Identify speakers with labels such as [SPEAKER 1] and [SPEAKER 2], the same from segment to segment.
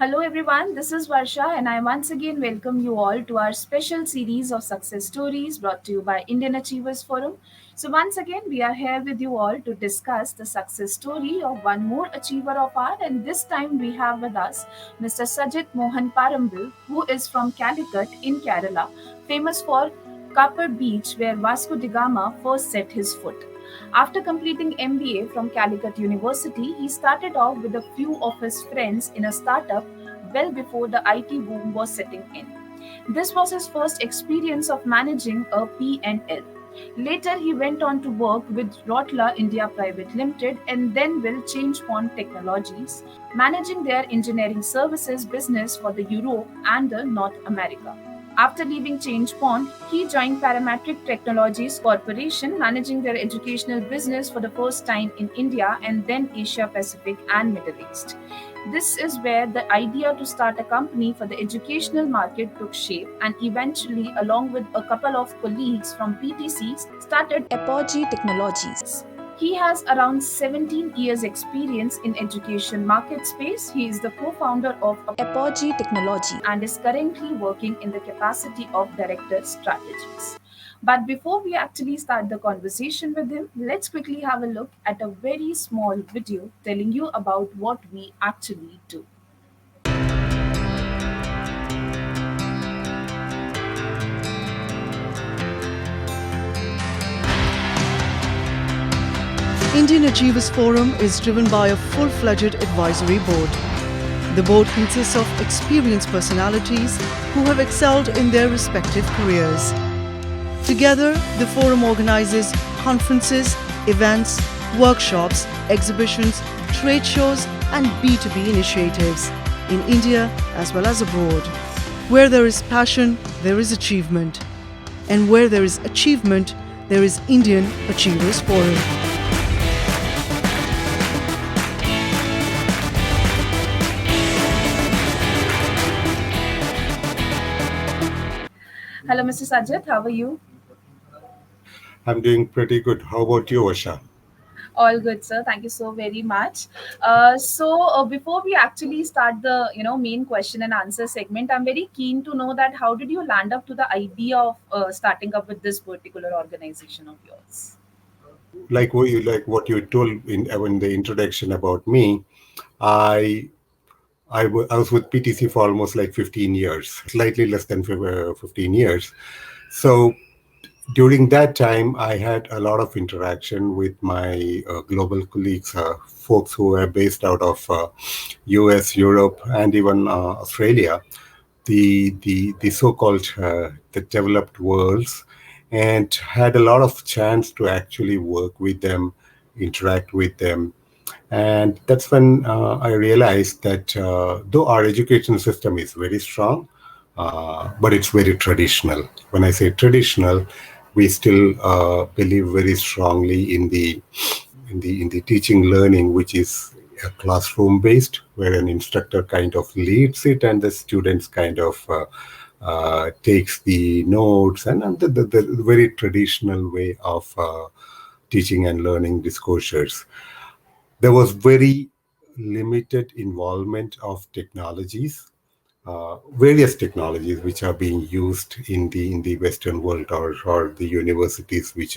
[SPEAKER 1] Hello everyone, this is Varsha and I once again welcome you all to our special series of success stories brought to you by Indian Achievers Forum. So once again we are here with you all to discuss the success story of one more achiever of ours, and this time we have with us Mr. Sajith Mohan Parambil, who is from Calicut in Kerala, famous for Copper Beach where Vasco da Gama first set his foot. After completing MBA from Calicut University, he started off with a few of his friends in a startup well before the IT boom was setting in. This was his first experience of managing a P&L. Later, he went on to work with Rotla India Private Limited and then with ChangePoint Technologies, managing their engineering services business for the Europe and the North America. After leaving ChangePoint, he joined Parametric Technologies Corporation, managing their educational business for the first time in India and then Asia Pacific and Middle East. This is where the idea to start a company for the educational market took shape, and eventually, along with a couple of colleagues from PTC, started Apogee Technologies. He has around 17 years experience in education market space. He is the co-founder of Apogee Technology and is currently working in the capacity of director strategies. But before we actually start the conversation with him, let's quickly have a look at a very small video telling you about what we actually do.
[SPEAKER 2] Indian Achievers Forum is driven by a full-fledged advisory board. The board consists of experienced personalities who have excelled in their respective careers. Together, the forum organizes conferences, events, workshops, exhibitions, trade shows, and B2B initiatives in India as well as abroad. Where there is passion, there is achievement. And where there is achievement, there is Indian Achievers Forum.
[SPEAKER 1] Hello, Mr. Sajith. How are you?
[SPEAKER 3] I'm doing pretty good. How about you, Asha?
[SPEAKER 1] All good, sir. Thank you so very much. Before we actually start the main question and answer segment, I'm very keen to know that how did you land up to the idea of starting up with this particular organization of yours?
[SPEAKER 3] What you told in the introduction about me, I I was with PTC for almost like 15 years, slightly less than 15 years. So during that time, I had a lot of interaction with my global colleagues, folks who are based out of US, Europe, and even Australia, the so-called the developed worlds, and had a lot of chance to actually work with them, interact with them. And that's when I realized that though our education system is very strong, but it's very traditional. When I say traditional, we still believe very strongly in the teaching learning, which is classroom based, where an instructor kind of leads it and the students kind of takes the notes, and the very traditional way of teaching and learning discourses. There was very limited involvement of technologies, various technologies which are being used in the Western world, or the universities which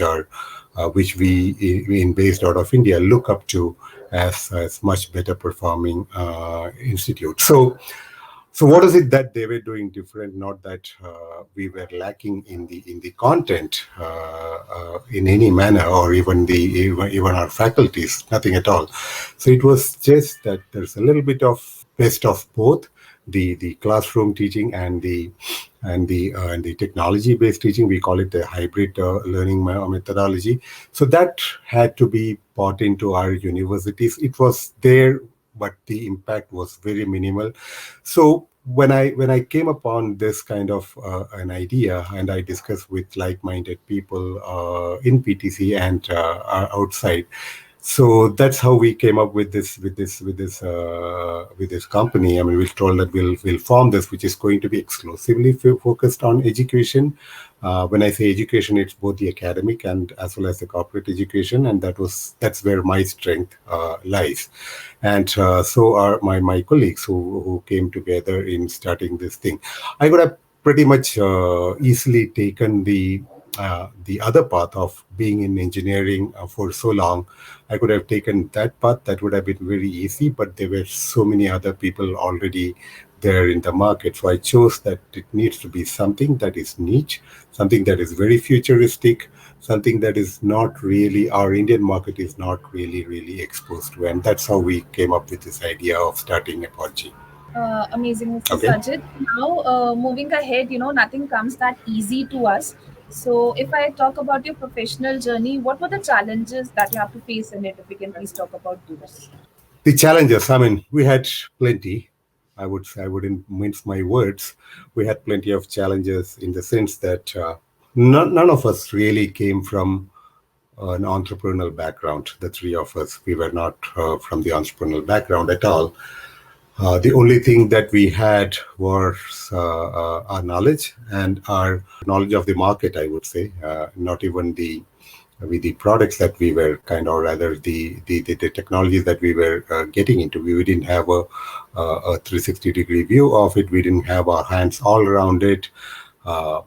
[SPEAKER 3] we in based out of India look up to as much better performing institutes. So what is it that they were doing different? Not that we were lacking in the content in any manner, or even our faculties, nothing at all. So it was just that there's a little bit of best of both, the classroom teaching and the technology based teaching. We call it the hybrid learning methodology. So that had to be brought into our universities. It was there, but the impact was very minimal. So when I came upon this kind of an idea, and I discussed with like-minded people in PTC and outside, So that's how we came up with this company. I mean, we told that we'll form this, which is going to be exclusively focused on education. When I say education, it's both the academic and as well as the corporate education, and that's where my strength lies. And so are my colleagues who came together in starting this thing. I could have pretty much easily taken the other path of being in engineering for so long. I could have taken that path. That would have been very easy, but there were so many other people already there in the market. So I chose that it needs to be something that is niche, something that is very futuristic, something that is not really, our Indian market is not really exposed to. And that's how we came up with this idea of starting Apache.
[SPEAKER 1] Amazing, Mr.
[SPEAKER 3] Okay.
[SPEAKER 1] Sajith. Now, moving ahead, nothing comes that easy to us. So, if I talk about your professional journey, what were the challenges that you have to face in it? If we can please talk about those.
[SPEAKER 3] The challenges, I mean, we had plenty. I would say, I wouldn't mince my words. We had plenty of challenges in the sense that none of us really came from an entrepreneurial background. The three of us, we were not from the entrepreneurial background at all. The only thing that we had was our knowledge and our knowledge of the market, I would say, not even the with the products that we were kind of, or rather the technologies that we were getting into. We didn't have a 360-degree view of it. We didn't have our hands all around it. Uh,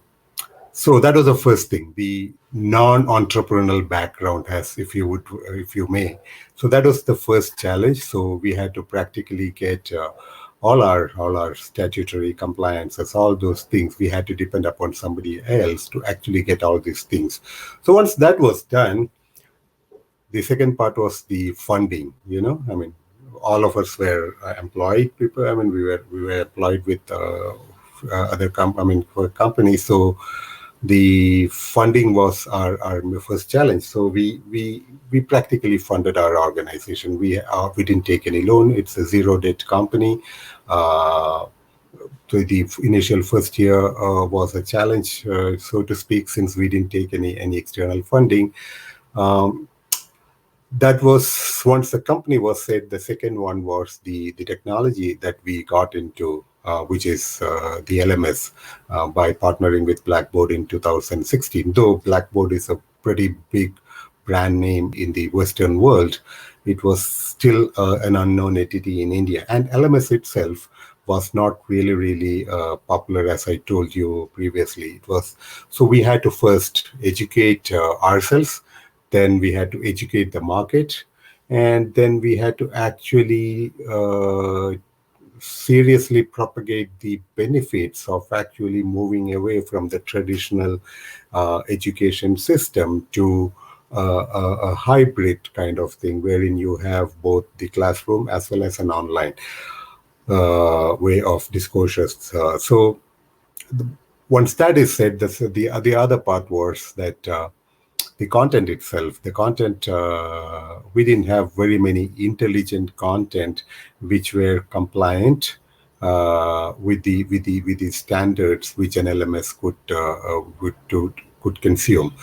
[SPEAKER 3] so that was the first thing, the non-entrepreneurial background, as if you may. So that was the first challenge. So we had to practically get all our statutory compliances, all those things. We had to depend upon somebody else to actually get all these things. So once that was done, the second part was the funding. I mean, all of us were employed people. I mean, we were employed with I mean, for companies. So the funding was our first challenge. So we practically funded our organization. We didn't take any loan. It's a zero debt company. Uh, so the initial first year was a challenge, so to speak, since we didn't take any external funding. Um, that was once the company was set. The second one was the technology that we got into, which is the LMS, by partnering with Blackboard in 2016. Though Blackboard is a pretty big brand name in the Western world, it was still an unknown entity in India. And LMS itself was not really popular, as I told you previously. It was so we had to first educate ourselves, then we had to educate the market, and then we had to actually seriously propagate the benefits of actually moving away from the traditional education system to a hybrid kind of thing, wherein you have both the classroom as well as an online way of discourses. So once that is said, the other part was that the content itself, the content, we didn't have very many intelligent content which were compliant with the standards which an LMS could consume.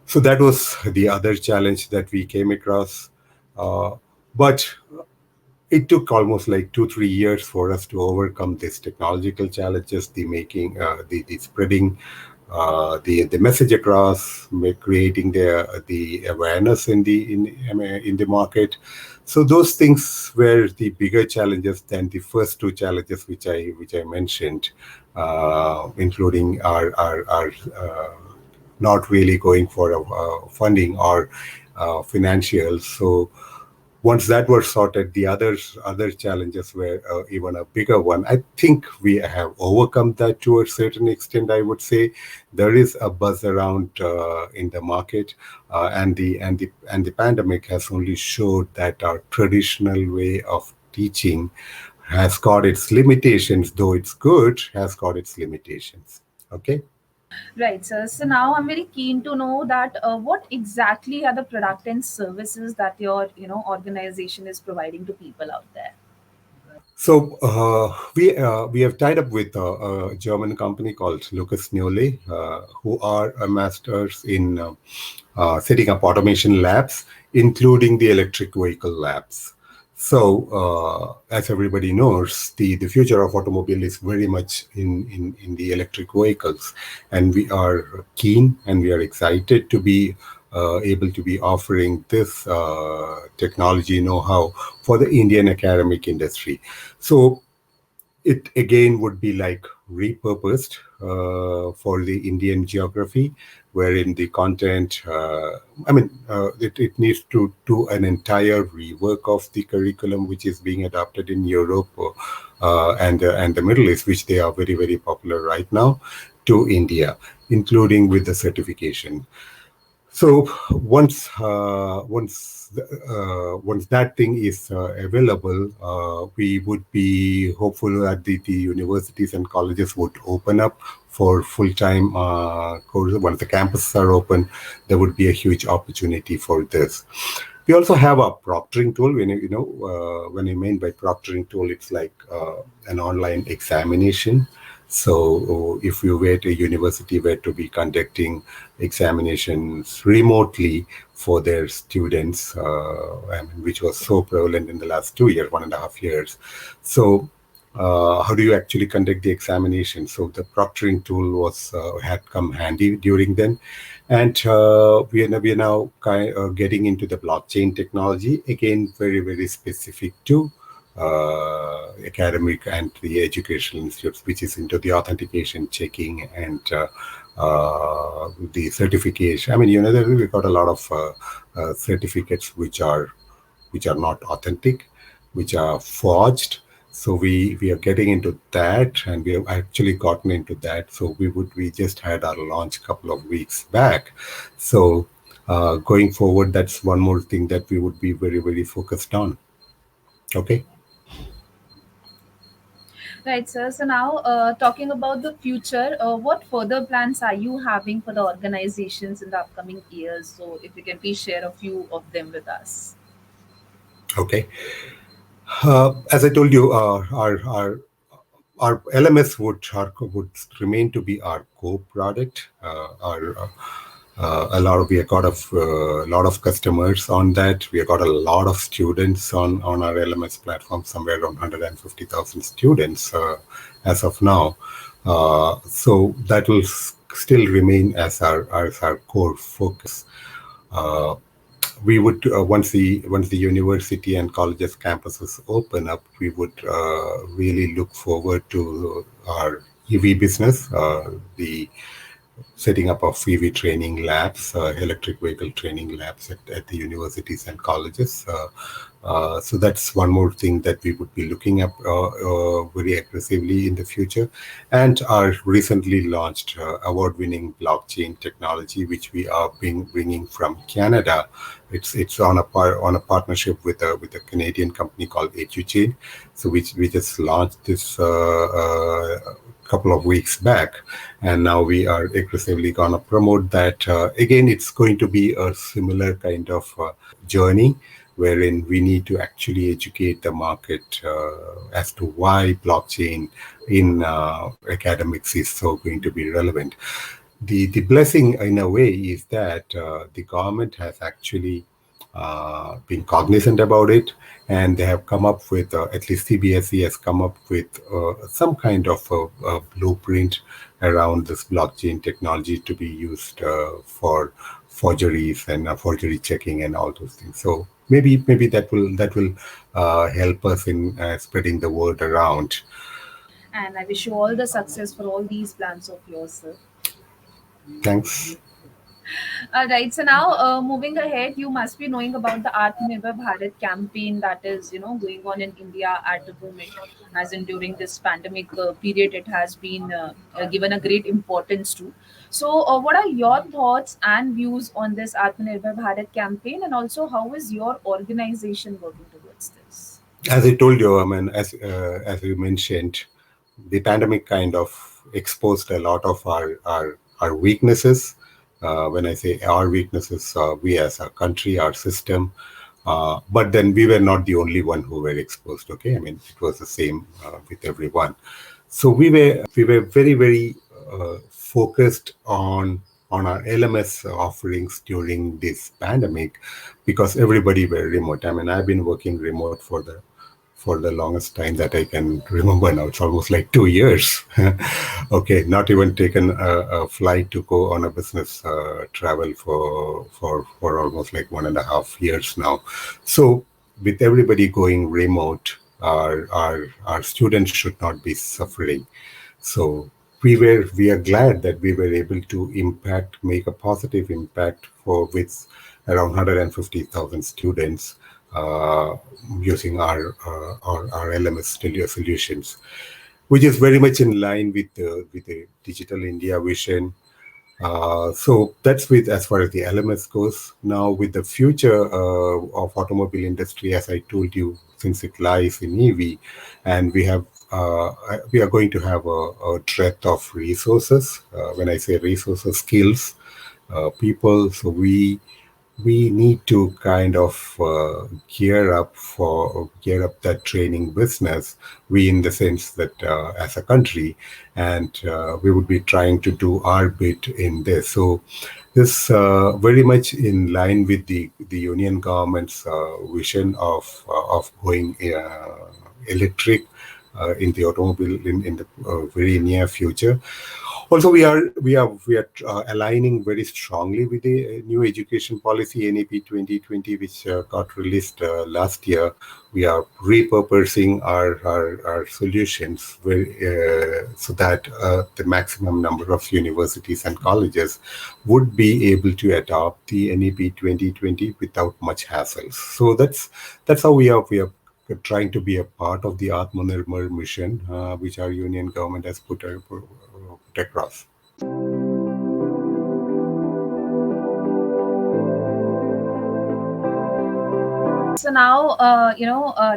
[SPEAKER 3] So that was the other challenge that we came across. But it took almost like 2 3 years for us to overcome these technological challenges, the making the spreading the message across, creating the awareness in the market. So those things were the bigger challenges than the first two challenges which I mentioned, including our not really going for funding or financials. So once that was sorted, the other challenges were even a bigger one. I think we have overcome that to a certain extent. I would say there is a buzz around in the market, and the pandemic has only showed that our traditional way of teaching has got its limitations. Though it's good, has got its limitations. Okay.
[SPEAKER 1] Right, sir. So now I'm very keen to know that what exactly are the product and services that your organization is providing to people out there.
[SPEAKER 3] So we have tied up with a German company called Lucas Newley, who are masters in setting up automation labs, including the electric vehicle labs. So, as everybody knows, the future of automobile is very much in the electric vehicles. And we are keen and we are excited to be able to be offering this technology know-how for the Indian academic industry. So, it again would be like repurposed for the Indian geography, wherein the content, it needs to do an entire rework of the curriculum which is being adopted in Europe and the Middle East, which they are very, very popular right now, to India, including with the certification. So once that thing is available, we would be hopeful that the universities and colleges would open up for full-time courses. Once the campuses are open, there would be a huge opportunity for this. We also have a proctoring tool. When you mean by proctoring tool, it's like an online examination. So if you were a university were to be conducting examinations remotely for their students, which was so prevalent in the last 2 years, 1.5 years. So how do you actually conduct the examination? So the proctoring tool had come handy during then, and we are now getting into the blockchain technology again, very, very specific to academic and the educational institutes, which is into the authentication, checking, and the certification. We got a lot of certificates which are not authentic, which are forged. So we are getting into that, and we have actually gotten into that. So we just had our launch a couple of weeks back. So going forward, that's one more thing that we would be very, very focused on. Okay.
[SPEAKER 1] Right, sir. So now, talking about the future, what further plans are you having for the organizations in the upcoming years? So, if you can please share a few of them with us.
[SPEAKER 3] Okay. As I told you, our LMS would remain to be our core product. We have got a lot of customers on that. We have got a lot of students on our LMS platform, somewhere around 150,000 students as of now. So that will still remain as our core focus. Uh, we would once the university and colleges campuses open up, we would really look forward to our EV business, the setting up of EV training labs, electric vehicle training labs at the universities and colleges. So that's one more thing that we would be looking at very aggressively in the future. And our recently launched award-winning blockchain technology, which we are bringing from Canada. It's on a partnership with a Canadian company called HUChain. So we just launched this couple of weeks back, and now we are aggressively going to promote that. Again, it's going to be a similar kind of journey, wherein we need to actually educate the market as to why blockchain in academics is so going to be relevant. The blessing in a way is that the government has actually been cognizant about it, and they have come up with, at least CBSE has come up with some kind of a blueprint around this blockchain technology to be used for forgeries and forgery checking and all those things. So maybe that will help us in spreading the word around.
[SPEAKER 1] And I wish you all the success for all these plans of yours, sir.
[SPEAKER 3] Thanks.
[SPEAKER 1] All right. So now, moving ahead, you must be knowing about the Atmanirbhar Bharat campaign that is, going on in India at the moment. As in during this pandemic period, it has been given a great importance to. So, what are your thoughts and views on this Atmanirbhar Bharat campaign, and also how is your organization working towards this?
[SPEAKER 3] As I told you, as you mentioned, the pandemic kind of exposed a lot of our weaknesses. When I say our weaknesses, we as a country, our system. But then we were not the only one who were exposed. Okay, it was the same with everyone. So we were very, very focused on on our LMS offerings during this pandemic, because everybody were remote. I mean, I've been working remote for the longest time that I can remember now. It's almost like 2 years. Okay, not even taken a flight to go on a business travel for almost like 1.5 years now. So with everybody going remote, our students should not be suffering. So we are glad that we were able to make a positive impact for with around 150,000 students uh, using our LMS studio solutions, which is very much in line with the Digital India vision. So that's with as far as the LMS goes. Now with the future of automobile industry, as I told you, since it lies in EV, and we are going to have a breadth of resources. When I say resources, skills, people. So we need to kind of gear up that training business. We, in the sense that as a country, and we would be trying to do our bit in this. So this very much in line with the union government's vision of going electric in the automobile in the very near future. Also, we are aligning very strongly with the new education policy NEP 2020, which got released last year. We are repurposing our solutions so that the maximum number of universities and colleges would be able to adopt the NEP 2020 without much hassles. So that's how we are trying to be a part of the Atmanirbhar mission, which our union government has put across.
[SPEAKER 1] So now,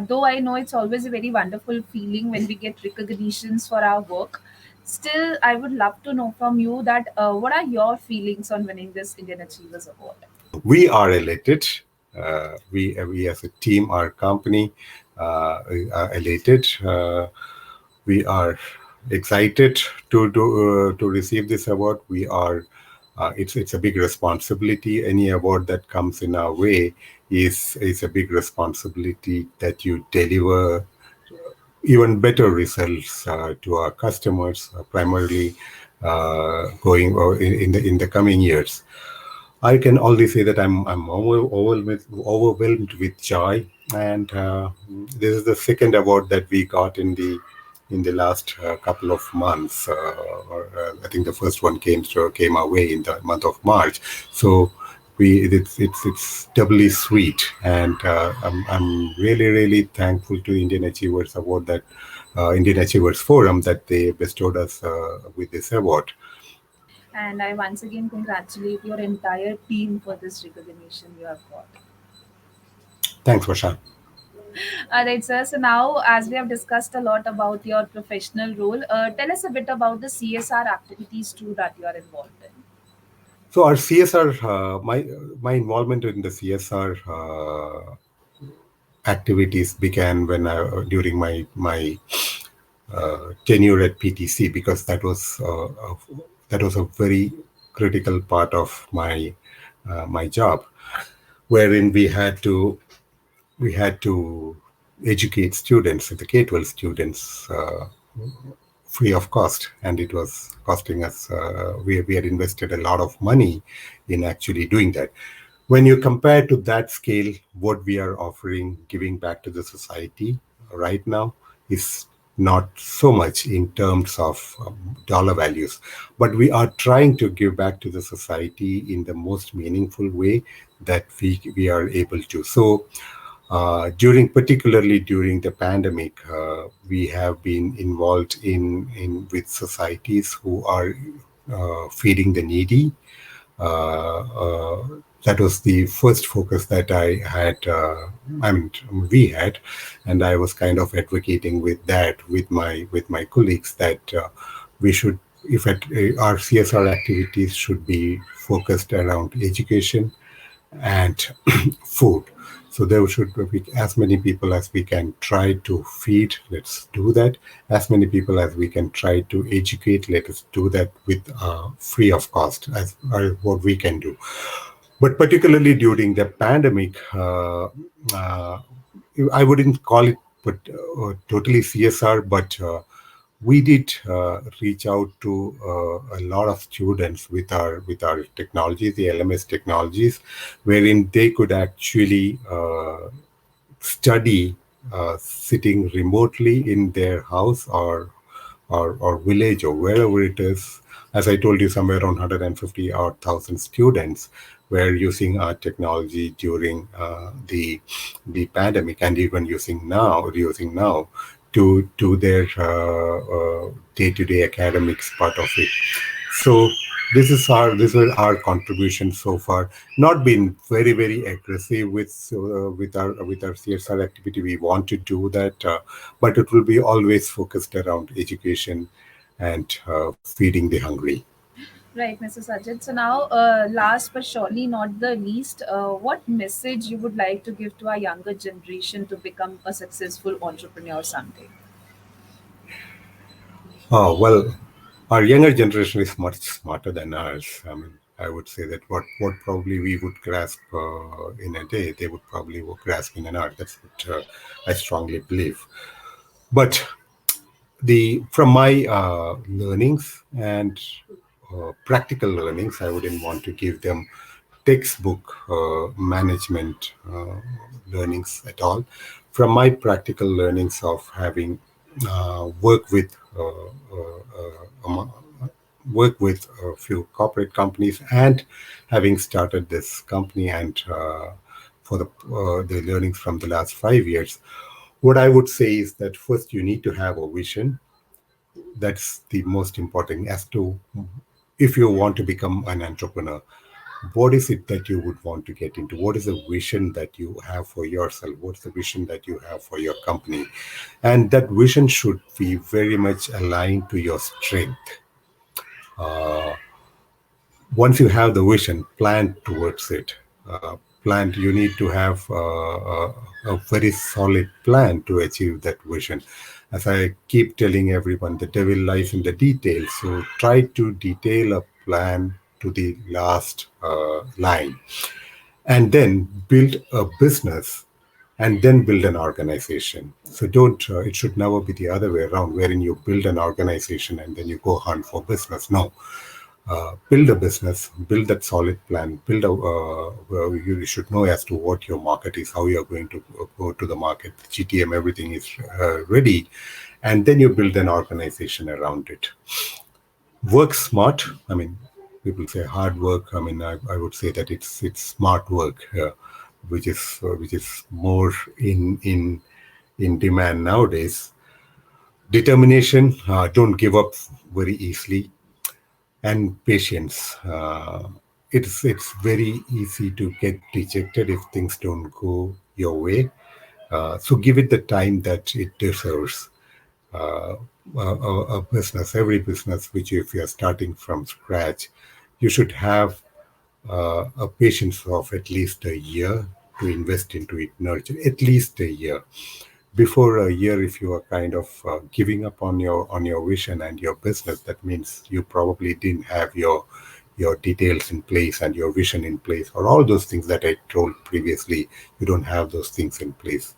[SPEAKER 1] though I know it's always a very wonderful feeling when we get recognitions for our work, still, I would love to know from you that what are your feelings on winning this Indian Achievers Award?
[SPEAKER 3] We are elated. We as a team, our company, are elated. We are excited to receive this award. We are. It's a big responsibility. Any award that comes in our way is a big responsibility that you deliver even better results to our customers, primarily going in the coming years. I can only say that I'm overwhelmed with joy, and this is the second award that we got in the last couple of months. I think the first one came our way in the month of March. So it's doubly sweet, and I'm really thankful to Indian Achievers Award that Indian Achievers Forum that they bestowed us with this award.
[SPEAKER 1] And I once again congratulate your entire team for this recognition you have got.
[SPEAKER 3] Thanks, Vasha.
[SPEAKER 1] All right, sir. So now, as we have discussed a lot about your professional role, tell us a bit about the CSR activities too that you are involved in.
[SPEAKER 3] So our CSR, my involvement in the CSR activities began when during my tenure at PTC, because that was a very critical part of my job, wherein we had to educate students, the K-12 students, free of cost, and it was costing us. We had invested a lot of money in actually doing that. When you compare to that scale, what we are offering, giving back to the society right now, is not so much in terms of dollar values, but we are trying to give back to the society in the most meaningful way that we are able to. So particularly during the pandemic, we have been involved in with societies who are feeding the needy. That was the first focus that I had. We had, and I was kind of advocating with that with my colleagues that we should, if at, our CSR activities should be focused around education and food. So there should be as many people as we can try to feed. Let's do that. As many people as we can try to educate. Let us do that with free of cost as what we can do. But particularly during the pandemic, uh, I wouldn't call it but totally CSR, but we did reach out to a lot of students with our technologies, the LMS technologies, wherein they could actually study sitting remotely in their house or village or wherever it is. As I told you, somewhere around 150 or 1,000 students were using our technology during the pandemic, and even using now to their day-to-day academics part of it. So this was our contribution so far. Not been very aggressive with our CSR activity. We want to do that, but it will be always focused around education and feeding the hungry.
[SPEAKER 1] Right, Mr. Sajid. So now, last but surely not the least, what message you would like to give to our younger generation to become a successful entrepreneur someday?
[SPEAKER 3] Oh, well, our younger generation is much smarter than ours. I mean, I would say that what probably we would grasp in a day, they would probably grasp in an hour. That's what I strongly believe. But the from my learnings and practical learnings, I wouldn't want to give them textbook management learnings at all. From my practical learnings of having worked with work with a few corporate companies and having started this company, and for the learnings from the last 5 years, what I would say is that first you need to have a vision. That's the most important as to if you want to become an entrepreneur. What is it that you would want to get into? What is the vision that you have for yourself? What's the vision that you have for your company? And that vision should be very much aligned to your strength. Once you have the vision, plan towards it. You need to have a very solid plan to achieve that vision. As I keep telling everyone, the devil lies in the details. So try to detail a plan to the last line, and then build a business, and then build an organization. So don't, it should never be the other way around, wherein you build an organization and then you go hunt for business. No, build a business, build that solid plan, build a, well, you should know as to what your market is, how you're going to go to the market, the GTM, everything is ready. And then you build an organization around it. Work smart. I mean, people say hard work. I mean, I would say that it's smart work, which is more in demand nowadays. Determination. Don't give up very easily, and patience. It's very easy to get dejected if things don't go your way. So give it the time that it deserves. Uh, a business, every business, which if you're starting from scratch, you should have a patience of at least a year to invest into it, nurture at least a year. Before a year, if you are kind of giving up on your vision and your business, that means you probably didn't have your details in place and your vision in place, or all those things that I told previously. You don't have those things in place.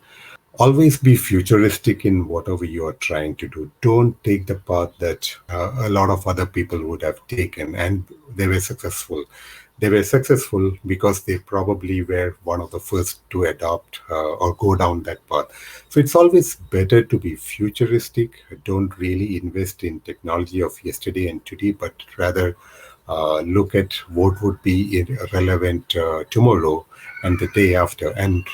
[SPEAKER 3] Always be futuristic in whatever you are trying to do. Don't take the path that a lot of other people would have taken, and they were successful. They were successful because they probably were one of the first to adopt or go down that path. So it's always better to be futuristic. Don't really invest in technology of yesterday and today, but rather look at what would be relevant tomorrow and the day after, and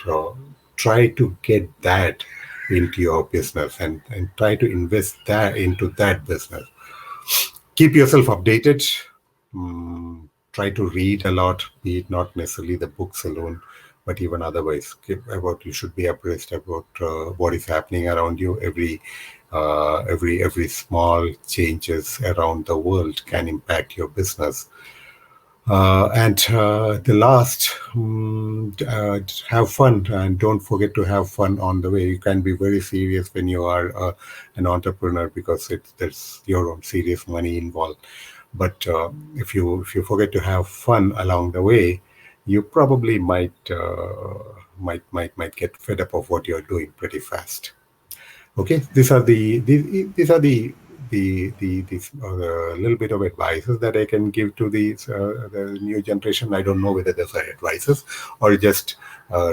[SPEAKER 3] try to get that into your business, and try to invest that into that business. Keep yourself updated. Try to read a lot, be it not necessarily the books alone, but even otherwise. You should be abreast about what is happening around you. Every small changes around the world can impact your business. And the last, have fun and don't forget to have fun on the way. You can be very serious when you are an entrepreneur because there's your own serious money involved. But if you forget to have fun along the way, you probably might get fed up of what you're doing pretty fast. Okay, these are the these little bit of advices that I can give to the new generation. I don't know whether those are advices or just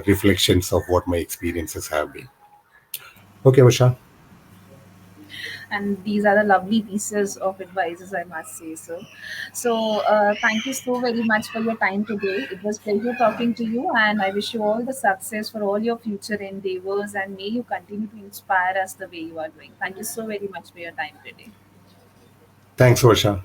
[SPEAKER 3] reflections of what my experiences have been. Okay, Vasha.
[SPEAKER 1] And these are the lovely pieces of advices, I must say so. So thank you so very much for your time today. It was pleasure talking to you, and I wish you all the success for all your future endeavors, and may you continue to inspire us the way you are doing. Thank you so very much for your time today.
[SPEAKER 3] Thanks, Vasha.